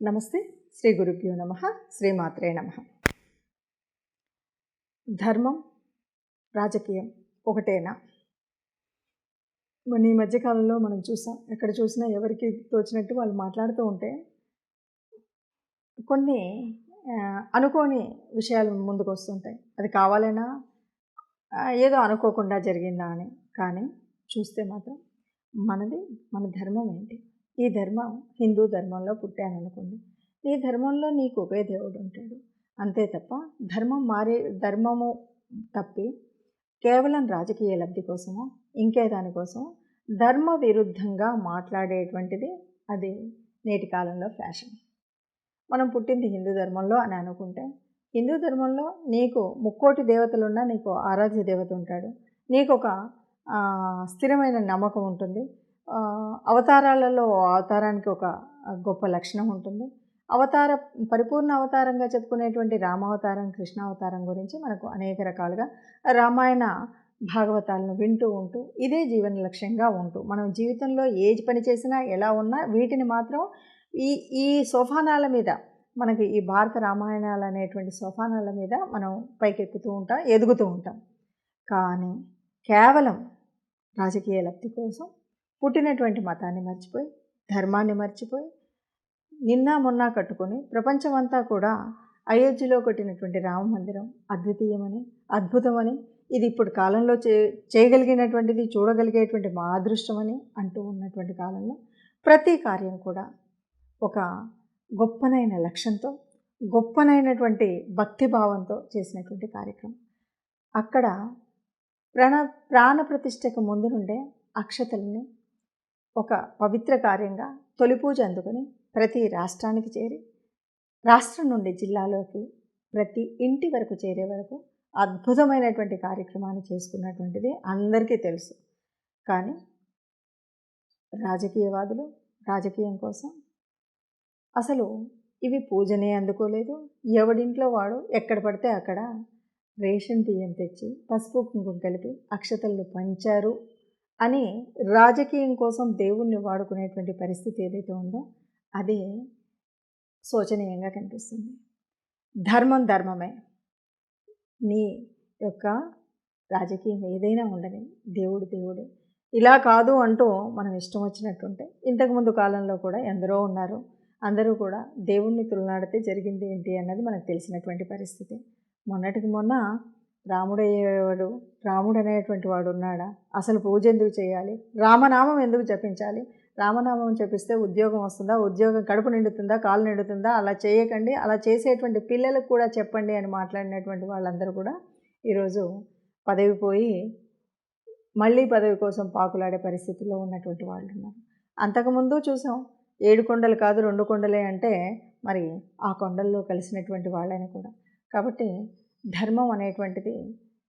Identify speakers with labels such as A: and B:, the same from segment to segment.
A: నమస్తే. శ్రీ గురుభ్యో నమః. శ్రీమాత్రే నమః. ధర్మం, రాజకీయం ఒకటేనా? ఈ మధ్యకాలంలో మనం చూసాం, ఎక్కడ చూసినా ఎవరికి తోచినట్టు వాళ్ళు మాట్లాడుతూ ఉంటే కొన్ని అనుకోని విషయాలు ముందుకు వస్తుంటాయి. అది కావాలైనా ఏదో అనుకోకుండా జరిగిందా అని. కానీ చూస్తే మాత్రం మన ధర్మం ఏంటి? ఈ ధర్మం హిందూ ధర్మంలో పుట్టాననుకోండి, ఈ ధర్మంలో నీకు ఒకే దేవుడు ఉంటాడు అంతే తప్ప ధర్మము తప్పి కేవలం రాజకీయ లబ్ధి కోసమో ఇంకే దానికోసం ధర్మ విరుద్ధంగా మాట్లాడేటువంటిది అది నేటి కాలంలో ఫ్యాషన్. మనం పుట్టింది హిందూ ధర్మంలో అని అనుకుంటే, హిందూ ధర్మంలో నీకు ముక్కోటి దేవతలున్నా నీకు ఆరాధ్య దేవత ఉంటాడు, నీకు ఒక స్థిరమైన నమ్మకం ఉంటుంది. అవతారాలలో అవతారానికి ఒక గొప్ప లక్షణం ఉంటుంది. పరిపూర్ణ అవతారంగా చెప్పుకునేటువంటి రామావతారం, కృష్ణావతారం గురించి మనకు అనేక రకాలుగా రామాయణ భాగవతాలను వింటూ ఉంటూ ఇదే జీవన లక్ష్యంగా ఉంటూ మనం జీవితంలో ఏ పని చేసినా ఎలా ఉన్నా వీటిని మాత్రం ఈ సోపానాల మీద, మనకి ఈ భారత రామాయణాలు అనేటువంటి సోపానాల మీద మనం పైకెక్కుతూ ఉంటాం, ఎదుగుతూ ఉంటాం. కానీ కేవలం రాజకీయ లబ్ధి కోసం పుట్టినటువంటి మతాన్ని మర్చిపోయి, ధర్మాన్ని మర్చిపోయి, నిన్న మొన్న కట్టుకొని ప్రపంచమంతా కూడా అయోధ్యలో కట్టినటువంటి రామ మందిరం అద్వితీయమని, అద్భుతమని, ఇది ఇప్పుడు కాలంలో చేయగలిగినటువంటిది, చూడగలిగేటువంటి మా అదృష్టమని అంటూ ఉన్నటువంటి కాలంలో ప్రతి కార్యం కూడా ఒక గొప్పనైన లక్ష్యంతో, గొప్పనైనటువంటి భక్తిభావంతో చేసినటువంటి కార్యక్రమం. అక్కడ ప్రాణ ప్రతిష్టకు ముందు నుండే అక్షతల్ని ఒక పవిత్ర కార్యంగా తొలి పూజ అందుకొని ప్రతి రాష్ట్రానికి చేరి, రాష్ట్రం నుండి జిల్లాలోకి ప్రతి ఇంటి వరకు చేరే వరకు అద్భుతమైనటువంటి కార్యక్రమాన్ని చేసుకున్నటువంటిది అందరికీ తెలుసు. కానీ రాజకీయవాదులు రాజకీయం కోసం అసలు ఇవి పూజనే అందుకోలేదు. ఎవడింట్లో వాడు ఎక్కడ పడితే అక్కడ రేషన్ బియ్యం తెచ్చి పసుపు కుంకుమ కలిపి అక్షతలను పంచారు అని రాజకీయం కోసం దేవుణ్ణి వాడుకునేటువంటి పరిస్థితి ఏదైతే ఉందో అది శోచనీయంగా కనిపిస్తుంది. ధర్మం ధర్మమే. నీ యొక్క రాజకీయం ఏదైనా ఉండని, దేవుడు దేవుడే. ఇలా కాదు అంటూ మనం ఇష్టం వచ్చినట్టుంటే, ఇంతకుముందు కాలంలో కూడా ఎందరో ఉన్నారు. అందరూ కూడా దేవుణ్ణి తులనాడితే జరిగింది ఏంటి అన్నది మనకు తెలిసినటువంటి పరిస్థితి. మొన్నటికి మొన్న రాముడు అనేటువంటి వాడు ఉన్నాడా? అసలు పూజ ఎందుకు చేయాలి? రామనామం ఎందుకు జపించాలి? రామనామం జపిస్తే ఉద్యోగం వస్తుందా? ఉద్యోగం కడుపు నిండుతుందా? కాలు నిండుతుందా? అలా చేయకండి, అలా చేసేటువంటి పిల్లలకు కూడా చెప్పండి అని మాట్లాడినటువంటి వాళ్ళందరూ కూడా ఈరోజు పదవి పోయి మళ్ళీ పదవి కోసం పాకులాడే పరిస్థితుల్లో ఉన్నటువంటి వాళ్ళు ఉన్నారు. అంతకుముందు చూసాం, 7 కొండలు కాదు 2 కొండలే అంటే మరి ఆ కొండల్లో కలిసినటువంటి వాళ్ళని కూడా. కాబట్టి ధర్మం అనేటువంటిది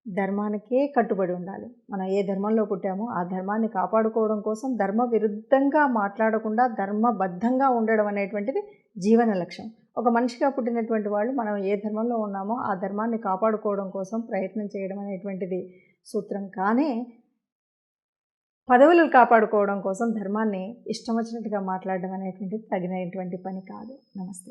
A: ధర్మానికే కట్టుబడి ఉండాలి. మనం ఏ ధర్మంలో పుట్టామో ఆ ధర్మాన్ని కాపాడుకోవడం కోసం ధర్మ విరుద్ధంగా మాట్లాడకుండా ధర్మబద్ధంగా ఉండడం అనేటువంటిది జీవన లక్ష్యం. ఒక మనిషిగా పుట్టినటువంటి వాళ్ళు మనం ఏ ధర్మంలో ఉన్నామో ఆ ధర్మాన్ని కాపాడుకోవడం కోసం ప్రయత్నం చేయడం అనేటువంటిది సూత్రం. కానీ పదవులు కాపాడుకోవడం కోసం ధర్మాన్ని ఇష్టం వచ్చినట్టుగా మాట్లాడడం అనేటువంటిది తగినటువంటి పని కాదు. నమస్తే.